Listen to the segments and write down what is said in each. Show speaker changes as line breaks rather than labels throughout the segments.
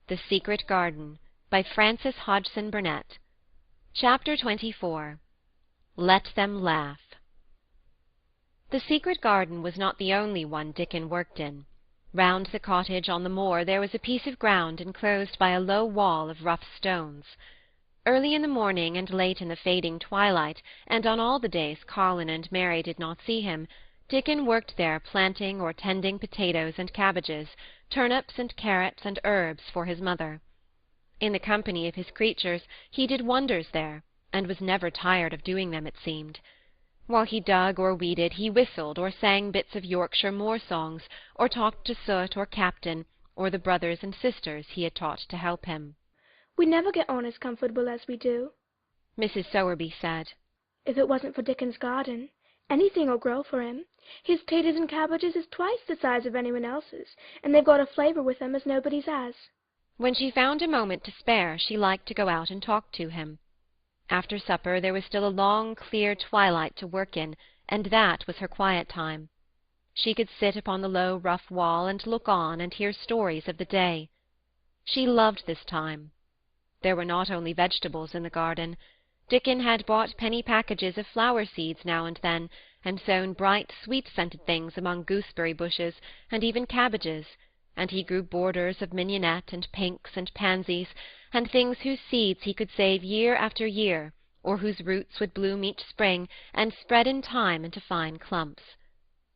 The Secret Garden by Frances Hodgson Burnett. Chapter 24. Let Them Laugh. The secret garden was not the only one Dickon worked in. Round the cottage on the moor there was a piece of ground enclosed by a low wall of rough stones. Early in the morning and late in the fading twilight, and on all the days Colin and Mary did not see him, Dickon worked there planting or tending potatoes and cabbages, turnips and carrots and herbs for his mother. In the company of his creatures he did wonders there, and was never tired of doing them, it seemed. While he dug or weeded he whistled or sang bits of Yorkshire moor songs, or talked to Soot or Captain, or the brothers and sisters he had taught to help him.
"We never get on as comfortable as we do,"
Mrs. Sowerby said.
"If it wasn't for Dickon's garden. Anything'll grow for him. His taters and cabbages is twice the size of anyone else's, and they've got a flavour with them as nobody's has."
When she found a moment to spare she liked to go out and talk to him. After supper there was still a long, clear twilight to work in, and that was her quiet time. She could sit upon the low, rough wall and look on and hear stories of the day. She loved this time. There were not only vegetables in the garden. Dickon had bought penny packages of flower seeds now and then, and sown bright, sweet-scented things among gooseberry bushes, and even cabbages, and he grew borders of mignonette and pinks and pansies, and things whose seeds he could save year after year, or whose roots would bloom each spring and spread in time into fine clumps.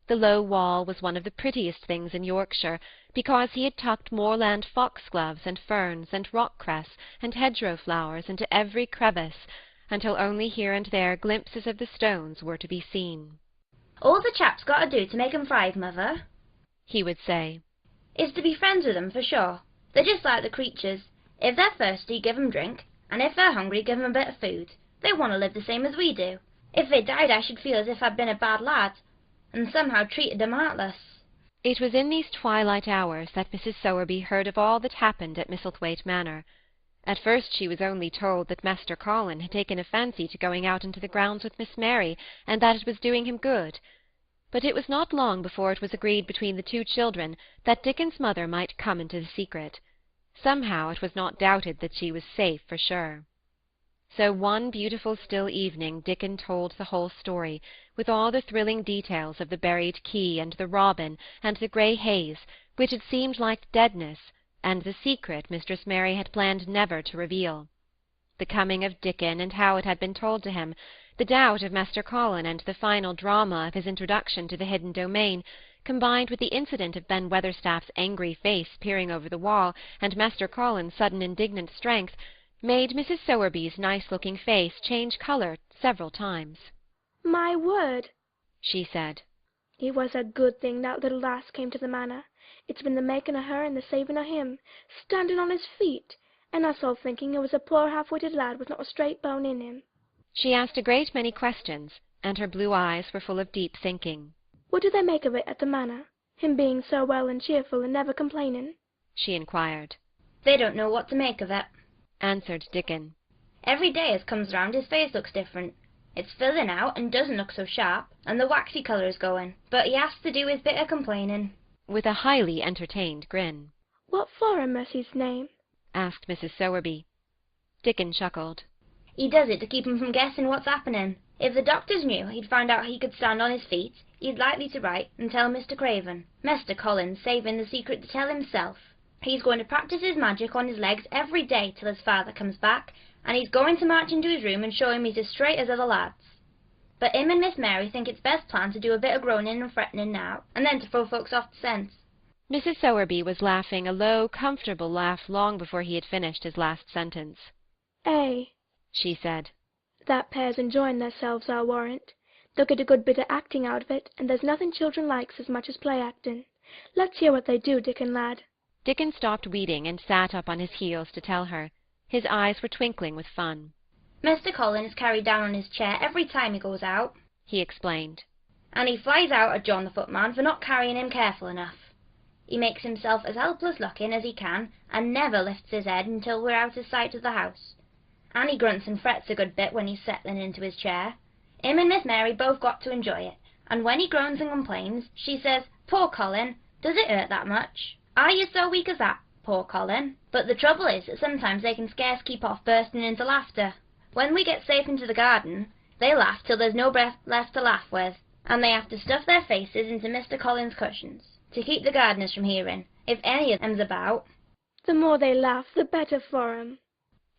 The low wall was one of the prettiest things in Yorkshire, because he had tucked moorland foxgloves and ferns and rock-cress and hedgerow flowers into every crevice, until only here and there glimpses of the stones were to be seen.
"All the chap's got to do to make 'em thrive, mother," he would say, "is to be friends with 'em for sure. They're just like the creatures. If they're thirsty, give 'em drink, and if they're hungry, give 'em a bit of food. They want to live the same as we do. If they died, I should feel as if I'd been a bad lad, and somehow treated 'em heartless."
It was in these twilight hours that Mrs. Sowerby heard of all that happened at Misslethwaite Manor. At first she was only told that Master Colin had taken a fancy to going out into the grounds with Miss Mary, and that it was doing him good. But it was not long before it was agreed between the two children that Dickon's mother might come into the secret. Somehow it was not doubted that she was safe for sure. So one beautiful still evening Dickon told the whole story, with all the thrilling details of the buried key and the robin and the grey haze, which had seemed like deadness, and the secret Mistress Mary had planned never to reveal. The coming of Dickon and how it had been told to him, the doubt of Master Colin and the final drama of his introduction to the hidden domain, combined with the incident of Ben Weatherstaff's angry face peering over the wall, and Master Colin's sudden indignant strength, made Mrs. Sowerby's nice-looking face change colour several times.
"My word," she
said,
"it was a good thing that little lass came to the manor. It's been the making of her and the saving of him, standing on his feet, and us all thinking he was a poor half-witted lad with not a straight bone in him."
She asked a great many questions, and her blue eyes were full of deep thinking.
"What do they make of it at the manor, him being so well and cheerful and never complaining?" she inquired.
"They don't know what to make of it,"
answered Dickon.
"Every day as comes round his face looks different. It's filling out and doesn't look so sharp, and the waxy colour is going, but he has to do his bit of complaining," with a highly entertained grin.
"What for, in mercy's name?"
asked Mrs. Sowerby. Dickon chuckled.
"He does it to keep 'em from guessing what's happening. If the doctors knew he'd find out he could stand on his feet, he'd likely to write and tell Mr. Craven. Master Colin's saving the secret to tell himself. He's going to practice his magic on his legs every day till his father comes back, and he's going to march into his room and show him he's as straight as other lads. But him and Miss Mary think it's best plan to do a bit of groaning and fretting now, and then to throw folks off the scent."
Mrs. Sowerby was laughing a low, comfortable laugh long before he had finished his last sentence.
"Eh," she said, "that pair's enjoying theirselves, I'll warrant. They'll get a good bit of acting out of it, and there's nothing children likes as much as play-acting. Let's hear what they do, Dickon lad."
Dickon stopped weeding and sat up on his heels to tell her. His eyes were twinkling with fun.
"Mr. Colin is carried down on his chair every time he goes out," he explained, "and he flies out at John the footman for not carrying him careful enough. He makes himself as helpless-looking as he can, and never lifts his head until we're out of sight of the house. And he grunts and frets a good bit when he's settling into his chair. Him and Miss Mary both got to enjoy it, and when he groans and complains, she says, 'Poor Colin, does it hurt that much? Are you so weak as that? poor Colin. But the trouble is that sometimes they can scarce keep off bursting into laughter. When we get safe into the garden, they laugh till there's no breath left to laugh with, and they have to stuff their faces into Mr. Colin's cushions, to keep the gardeners from hearing, if any of them's about.
The more they laugh, the better for 'em,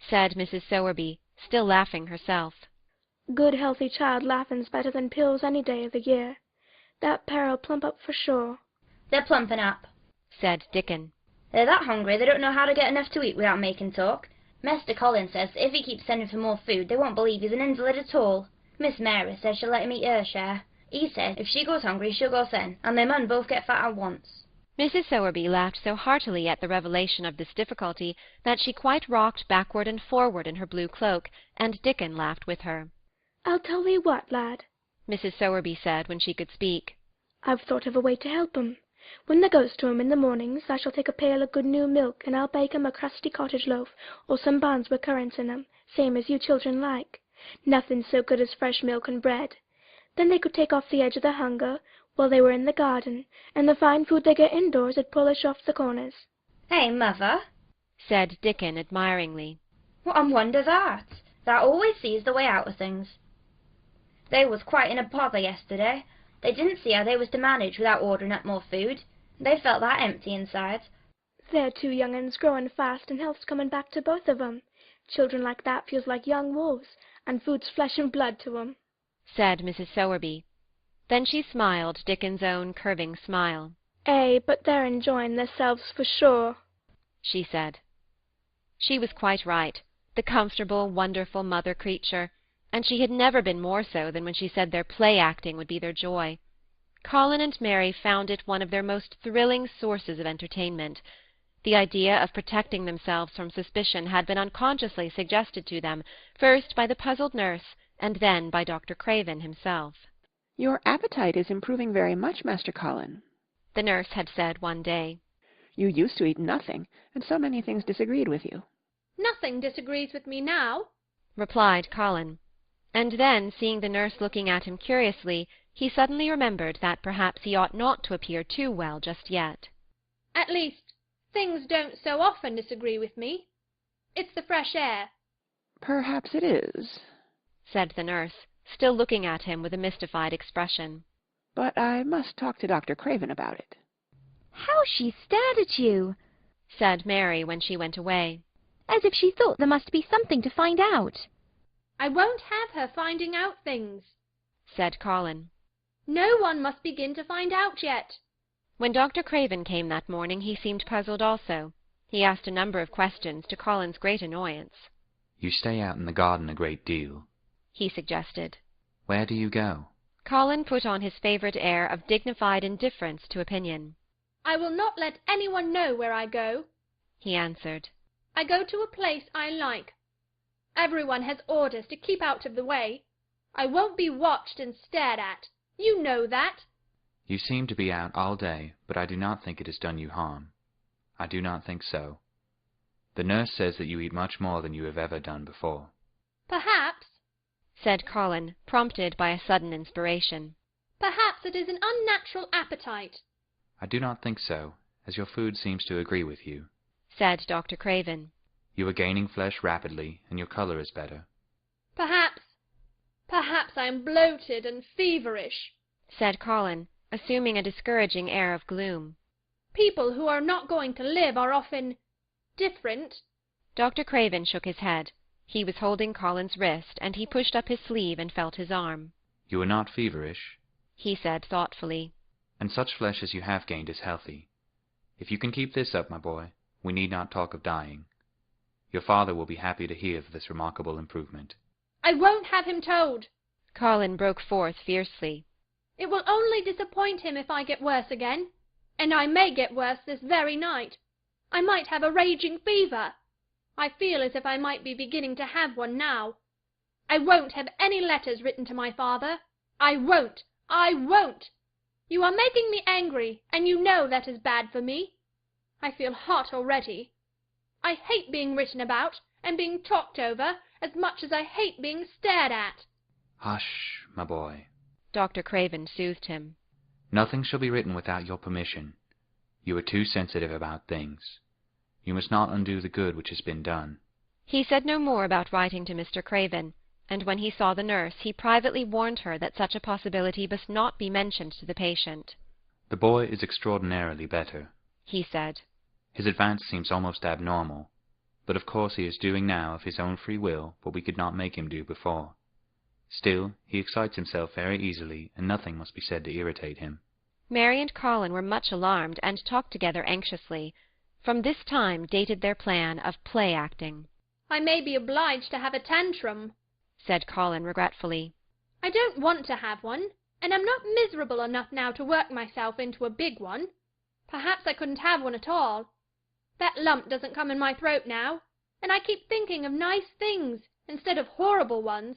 said Mrs. Sowerby, still laughing herself.
Good healthy child laughing's better than pills any day of the year. That pair'll plump up for sure.
They're plumping up,
said Dickon.
They're that hungry they don't know how to get enough to eat without making talk. Master Colin says that if he keeps sending for more food, they won't believe he's an invalid at all. Miss Mary says she'll let him eat her share. He says if she goes hungry, she'll go thin, and they mun both get fat at once.
Mrs. Sowerby laughed so heartily at the revelation of this difficulty that she quite rocked backward and forward in her blue cloak, and Dickon laughed with her.
I'll tell thee what, lad,
Mrs. Sowerby said when she could speak.
I've thought of a way to help 'em. When they goes to 'em in the mornings, I shall take a pail of good new milk, and I'll bake 'em a crusty cottage loaf, or some buns with currants in 'em, same as you children like. Nothing so good as fresh milk and bread. Then they could take off the edge of their hunger while they were in the garden, and the fine food they get indoors 'ud polish off the corners.
Hey, mother,
said Dickon admiringly.
What a wonder that! Thou always sees the way out of things. They was quite in a bother yesterday. They didn't see how they was to manage without ordering up more food. They felt that empty inside.
They're two young uns growing fast, and health's coming back to both of 'em. Children like that feels like young wolves, and food's flesh and blood to 'em,
said Mrs. Sowerby. Then she smiled Dickon's own curving smile.
Eh, but they're enjoying theirselves for sure,
she said. She was quite right, the comfortable, wonderful mother creature, and she had never been more so than when she said their play-acting would be their joy. Colin and Mary found it one of their most thrilling sources of entertainment. The idea of protecting themselves from suspicion had been unconsciously suggested to them, first by the puzzled nurse, and then by Dr. Craven himself.
"Your appetite is improving very much, Master Colin,"
the nurse had said one day.
"You used to eat nothing, and so many things disagreed with you."
Nothing disagrees with me now,
replied Colin. And then, seeing the nurse looking at him curiously, he suddenly remembered that perhaps he ought not to appear too well just yet.
At least, things don't so often disagree with me. It's the fresh air.
"Perhaps it is,"
said the nurse, still looking at him with a mystified expression.
"But I must talk to Dr. Craven about it."
"How she stared at you!"
said Mary when she went away.
"As if she thought there must be something to find out."
I won't have her finding out things,
said Colin.
No one must begin to find out yet.
When Dr. Craven came that morning, he seemed puzzled also. He asked a number of questions, to Colin's great annoyance.
"You stay out in the garden a great deal,"
he suggested.
"Where do you go?"
Colin put on his favourite air of dignified indifference to opinion.
I will not let anyone know where I go,
he answered.
I go to a place I like. Everyone has orders to keep out of the way. I won't be watched and stared at. You know that.
"You seem to be out all day, but I do not think it has done you harm. I do not think so. The nurse says that you eat much more than you have ever done before."
Perhaps,
said Colin, prompted by a sudden inspiration.
Perhaps it is an unnatural appetite.
"I do not think so, as your food seems to agree with you,"
said Dr. Craven.
"You are gaining flesh rapidly, and your colour is better."
Perhaps I am bloated and feverish,
said Colin, assuming a discouraging air of gloom.
People who are not going to live are often different.
Dr. Craven shook his head. He was holding Colin's wrist, and he pushed up his sleeve and felt his arm.
"You are not feverish,"
he said thoughtfully.
"and such flesh as you have gained is healthy. If you can keep this up, my boy, we need not talk of dying. Your father will be happy to hear of this remarkable improvement."
I won't have him told,
Colin broke forth fiercely.
It will only disappoint him if I get worse again, and I may get worse this very night. I might have a raging fever. I feel as if I might be beginning to have one now. I won't have any letters written to my father. I won't. I won't. You are making me angry, and you know that is bad for me. I feel hot already. I hate being written about and being talked over as much as I hate being stared at.
"Hush, my boy,"
Dr. Craven soothed him.
"Nothing shall be written without your permission. You are too sensitive about things. You must not undo the good which has been done."
He said no more about writing to Mr. Craven, and when he saw the nurse he privately warned her that such a possibility must not be mentioned to the patient.
"The boy is extraordinarily better,"
he said.
"His advance seems almost abnormal, but of course he is doing now of his own free will what we could not make him do before. Still, he excites himself very easily, and nothing must be said to irritate him."
Mary and Colin were much alarmed, and talked together anxiously. From this time dated their plan of play-acting.
"I may be obliged to have a tantrum,"
said Colin regretfully.
"I don't want to have one, and I'm not miserable enough now to work myself into a big one. Perhaps I couldn't have one at all. That lump doesn't come in my throat now, and I keep thinking of nice things instead of horrible ones.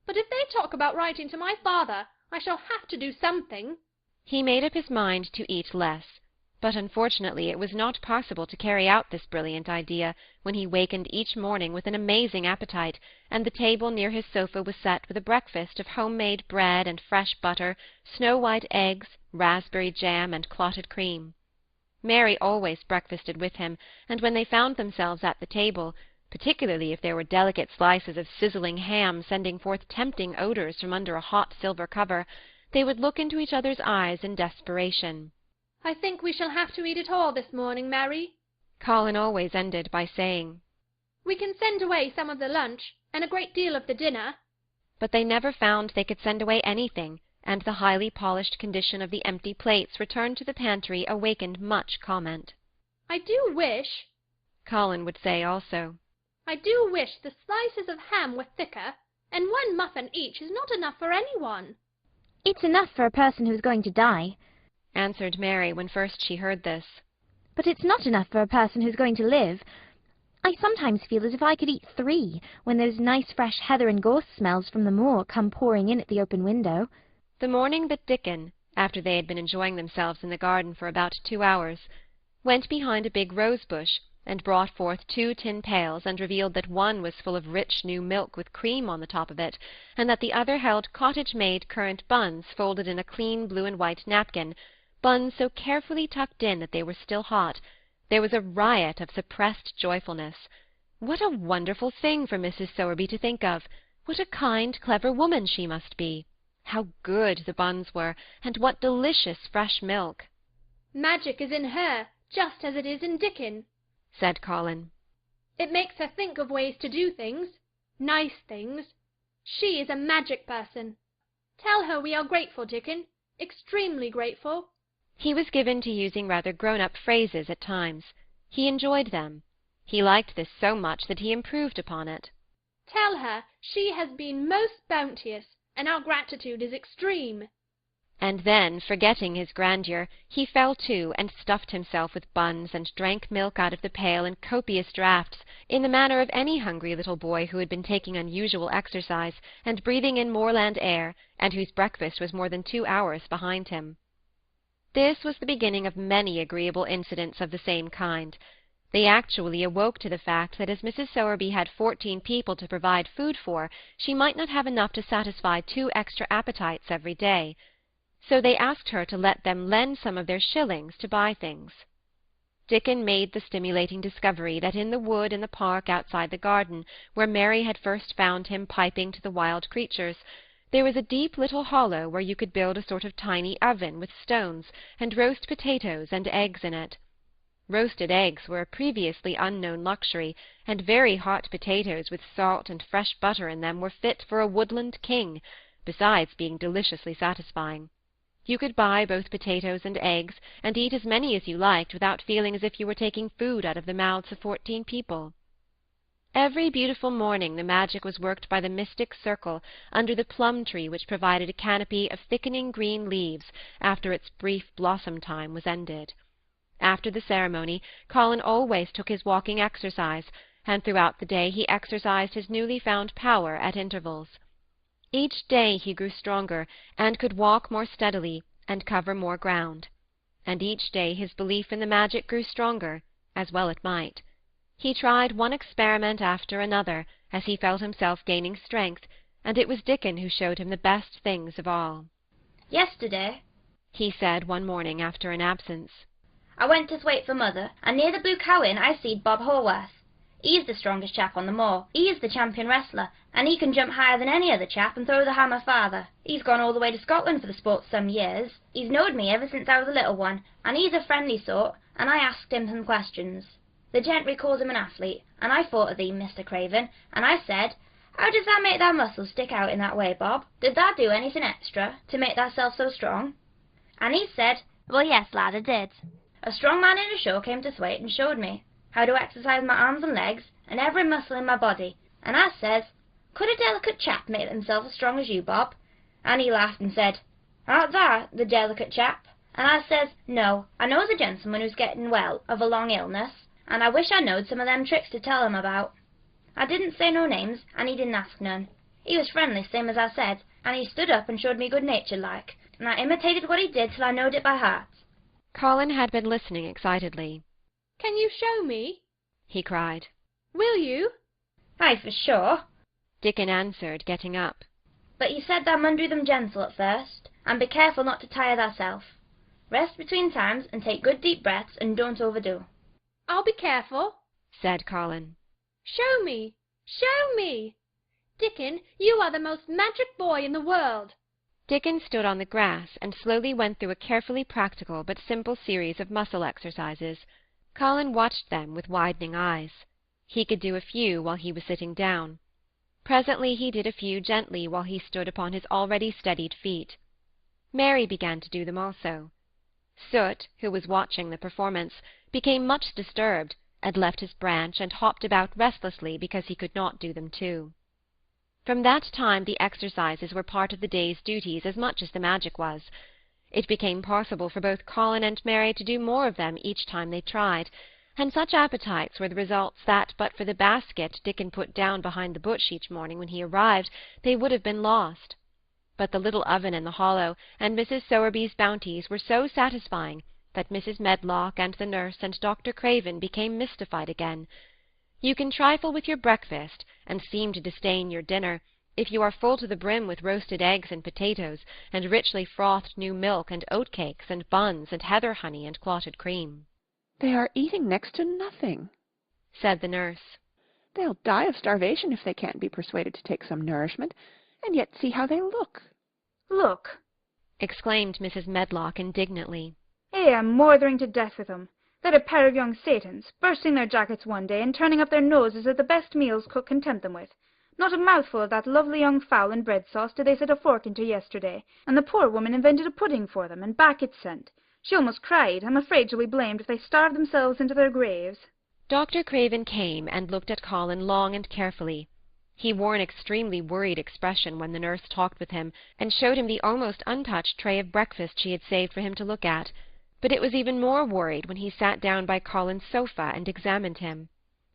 But if they talk about writing to my father, I shall have to do something."
He made up his mind to eat less, but unfortunately it was not possible to carry out this brilliant idea when he wakened each morning with an amazing appetite, and the table near his sofa was set with a breakfast of home-made bread and fresh butter, snow-white eggs, raspberry jam, and clotted cream. Mary always breakfasted with him, and when they found themselves at the table, particularly if there were delicate slices of sizzling ham sending forth tempting odours from under a hot silver cover, they would look into each other's eyes in desperation.
"I think we shall have to eat it all this morning, Mary,"
Colin always ended by saying.
"We can send away some of the lunch, and a great deal of the dinner."
But they never found they could send away anything, and the highly polished condition of the empty plates returned to the pantry awakened much comment.
"I do wish,"
Colin would say also,
"I do wish the slices of ham were thicker, and one muffin each is not enough for anyone."
It's enough for a person who's going to die,
answered Mary when first she heard this.
but it's not enough for a person who's going to live. I sometimes feel as if I could eat 3 when those nice fresh heather and gorse smells from the moor come pouring in at the open window.
The morning that Dickon, after they had been enjoying themselves in the garden for about 2 hours, went behind a big rose-bush and brought forth 2 tin pails and revealed that one was full of rich new milk with cream on the top of it, and that the other held cottage-made currant buns folded in a clean blue and white napkin, buns so carefully tucked in that they were still hot, there was a riot of suppressed joyfulness. What a wonderful thing for Mrs. Sowerby to think of! What a kind, clever woman she must be! How good the buns were, and what delicious fresh milk!
"Magic is in her, just as it is in Dickon,"
said Colin.
"It makes her think of ways to do things, nice things. She is a magic person. Tell her we are grateful, Dickon, extremely grateful."
He was given to using rather grown-up phrases at times. He enjoyed them. He liked this so much that he improved upon it.
"Tell her she has been most bounteous, and our gratitude is extreme."
And then, forgetting his grandeur, he fell to and stuffed himself with buns and drank milk out of the pail in copious draughts, in the manner of any hungry little boy who had been taking unusual exercise and breathing in moorland air, and whose breakfast was more than 2 hours behind him. This was the beginning of many agreeable incidents of the same kind. They actually awoke to the fact that as Mrs. Sowerby had 14 people to provide food for, she might not have enough to satisfy 2 extra appetites every day. So they asked her to let them lend some of their shillings to buy things. Dickon made the stimulating discovery that in the wood in the park outside the garden, where Mary had first found him piping to the wild creatures, there was a deep little hollow where you could build a sort of tiny oven with stones, and roast potatoes and eggs in it. Roasted eggs were a previously unknown luxury, and very hot potatoes with salt and fresh butter in them were fit for a woodland king, besides being deliciously satisfying. You could buy both potatoes and eggs, and eat as many as you liked without feeling as if you were taking food out of the mouths of 14 people. Every beautiful morning the magic was worked by the mystic circle under the plum-tree which provided a canopy of thickening green leaves after its brief blossom-time was ended. After the ceremony, Colin always took his walking exercise, and throughout the day he exercised his newly found power at intervals. Each day he grew stronger, and could walk more steadily, and cover more ground. And each day his belief in the magic grew stronger, as well it might. He tried one experiment after another, as he felt himself gaining strength, and it was Dickon who showed him the best things of all.
"Yesterday,"
he said one morning after an absence,
I went to Thwaite for mother, and near the Blue Cow Inn I seed Bob Haworth. He's the strongest chap on the moor. He is the champion wrestler, and he can jump higher than any other chap and throw the hammer farther. He's gone all the way to Scotland for the sport some years. He's knowed me ever since I was a little one, and he's a friendly sort, and I asked him some questions. The gentry calls him an athlete, and I thought of thee, Mr. Craven, and I said, how does thou make thy muscles stick out in that way, Bob? Did thou do anything extra to make thyself so strong? And he said,
Well, yes, lad, I did.
a strong man in a show came to Thwaite and showed me how to exercise my arms and legs and every muscle in my body, and I says, could a delicate chap make himself as strong as you, Bob? And he laughed and said, art thou the delicate chap? And I says, no, I knows a gentleman who's getting well of a long illness, and I wish I knowed some of them tricks to tell him about. I didn't say no names, and he didn't ask none. He was friendly, same as I said, and he stood up and showed me good-natured like, and I imitated what he did till I knowed it by heart.
Colin had been listening excitedly.
Can you show me?
He cried.
Will you?
Aye, for sure.
Dickon answered, getting up.
But he said thou mun do them gentle at first, and be careful not to tire thyself. Rest between times, and take good deep breaths, and don't overdo.
I'll be careful,
said Colin.
Show me! Show me! Dickon, you are the most magic boy in the world.
Dickon stood on the grass and slowly went through a carefully practical but simple series of muscle exercises. Colin watched them with widening eyes. He could do a few while he was sitting down. Presently he did a few gently while he stood upon his already steadied feet. Mary began to do them also. Soot, who was watching the performance, became much disturbed, and left his branch and hopped about restlessly because he could not do them too. From that time the exercises were part of the day's duties as much as the magic was. It became possible for both Colin and Mary to do more of them each time they tried, and such appetites were the results that, but for the basket Dickon put down behind the bush each morning when he arrived, they would have been lost. But the little oven in the hollow and Mrs. Sowerby's bounties were so satisfying that Mrs. Medlock and the nurse and Dr. Craven became mystified again. You can trifle with your breakfast, and seem to disdain your dinner, if you are full to the brim with roasted eggs and potatoes, and richly frothed new milk and oat-cakes and buns and heather honey and clotted cream.
They are eating next to nothing,
said the nurse.
They'll die of starvation if they can't be persuaded to take some nourishment, and yet see how they look.
Look,
exclaimed Mrs. Medlock indignantly.
I'm moithering to death with 'em. They're a pair of young Satans, bursting their jackets one day and turning up their noses at the best meals cook can tempt them with. Not a mouthful of that lovely young fowl and bread sauce did they set a fork into yesterday, and the poor woman invented a pudding for them, and back it's sent. She almost cried. I'm afraid she'll be blamed if they starve themselves into their graves.
Dr. Craven came and looked at Colin long and carefully. He wore an extremely worried expression when the nurse talked with him, and showed him the almost untouched tray of breakfast she had saved for him to look at. But it was even more worried when he sat down by Colin's sofa and examined him.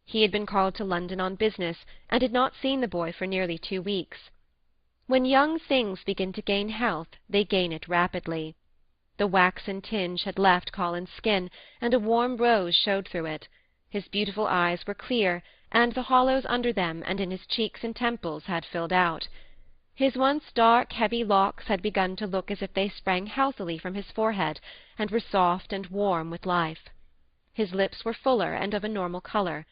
He had been called to London on business, and had not seen the boy for nearly 2 weeks. When young things begin to gain health, they gain it rapidly. The waxen tinge had left Colin's skin, and a warm rose showed through it. His beautiful eyes were clear, and the hollows under them and in his cheeks and temples had filled out. His once dark, heavy locks had begun to look as if they sprang healthily from his forehead, and were soft and warm with life. His lips were fuller and of a normal colour.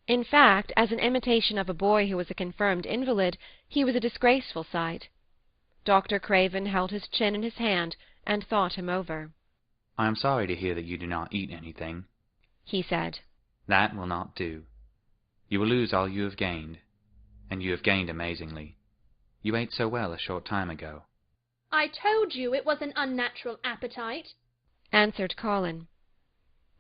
In fact, as an imitation of a boy who was a confirmed invalid, he was a disgraceful sight. Dr. Craven held his chin in his hand, and thought him over.
I am sorry to hear that you do not eat anything,
he said.
That will not do. You will lose all you have gained, and you have gained amazingly. You ate so well a short time ago.
I told you it was an unnatural appetite,
answered Colin.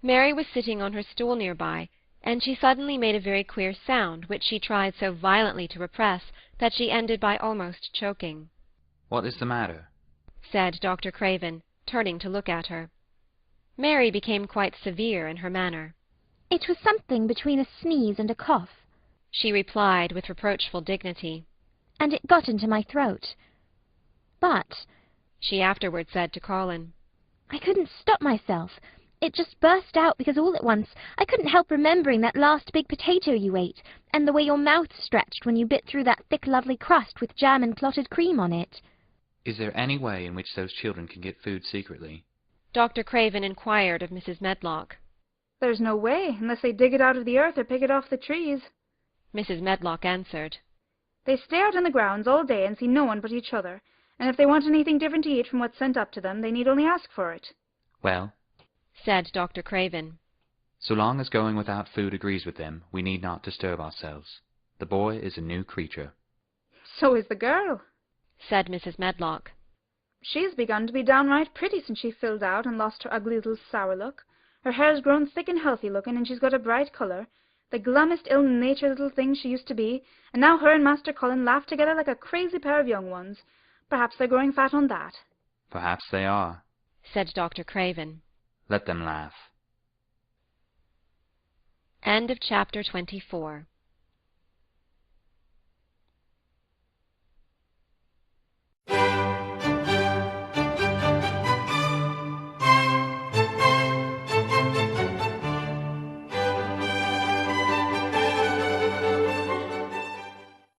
Mary was sitting on her stool near by, and she suddenly made a very queer sound, which she tried so violently to repress that she ended by almost choking.
What is the matter?
said Dr. Craven, turning to look at her. Mary became quite severe in her manner.
It was something between a sneeze and a cough,
she replied with reproachful dignity.
And it got into my throat. But,
she afterward said to Colin,
I couldn't stop myself. It just burst out because all at once I couldn't help remembering that last big potato you ate, and the way your mouth stretched when you bit through that thick lovely crust with jam and clotted cream on it.
Is there any way in which those children can get food secretly?
Dr. Craven inquired of Mrs. Medlock.
There's no way, unless they dig it out of the earth or pick it off the trees.
Mrs. Medlock answered.
They stay out in the grounds all day and see no one but each other, and if they want anything different to eat from what's sent up to them, they need only ask for it.
Well,
said Dr. Craven,
so long as going without food agrees with them, we need not disturb ourselves. The boy is a new creature.
So is the girl,
said Mrs. Medlock.
She has begun to be downright pretty since she filled out and lost her ugly little sour look. Her hair's grown thick and healthy looking, and she's got a bright colour, the glummest ill-natured little thing she used to be, and now her and Master Colin laugh together like a crazy pair of young ones. Perhaps they're growing fat on that.
Perhaps they are,
said Dr. Craven.
Let them laugh.
End of chapter 24.